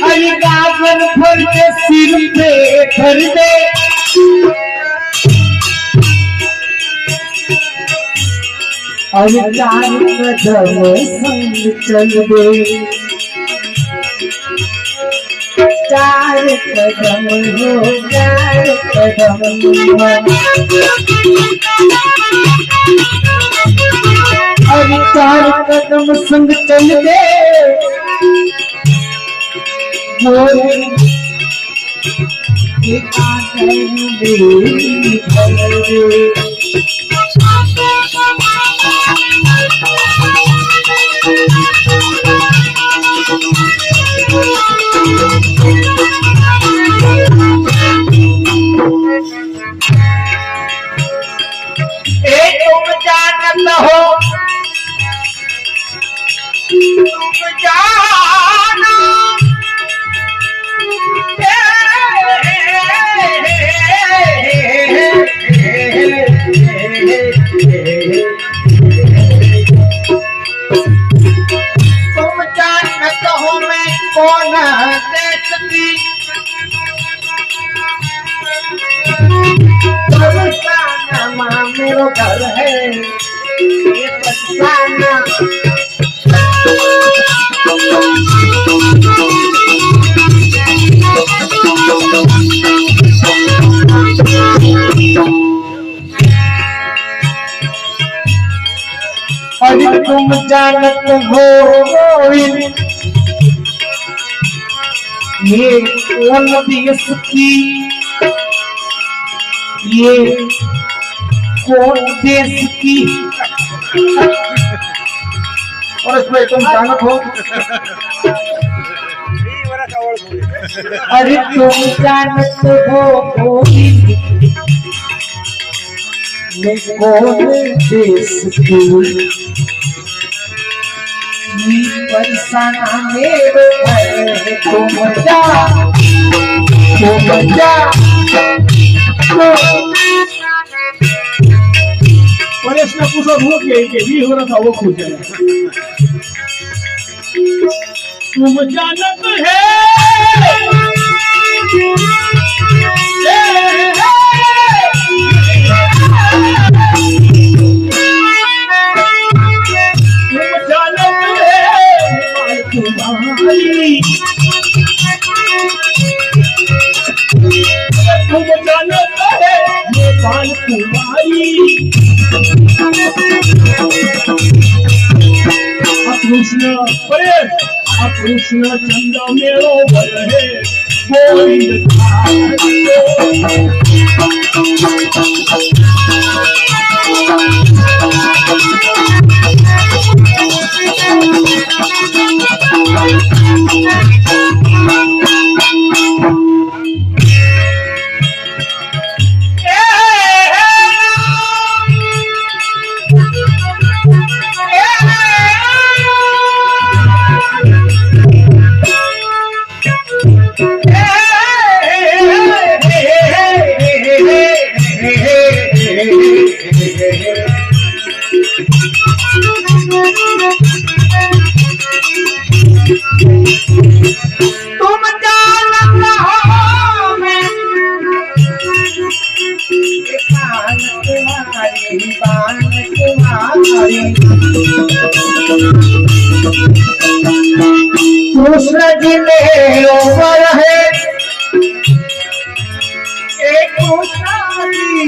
अरे गागर भर के सिर पे भर दे अरे चार कदम संग चल दे चार कदम हो चार कदम अरे चार कदम संग चल दे तुम जानत हो तुम जानो तुम जानत हो मैं कौन देश की मेरो घर है ये पछताना अरे तुम जानत हो ये कौन देश की ये कौन देश की और इसमें तुम जानत हो अरे तुम जानत हो मैं कौन देश की परेशाना मेरो तुम जा परेश ने पूछा वो कि भी हो रहा था वो खुश है तुम जानत है तुम जानत है नेपाल कुमारी कृष्ण चंदा मेरो बल है गोविंद कृष्ण जी में ऊपर है एक कृष्ण जी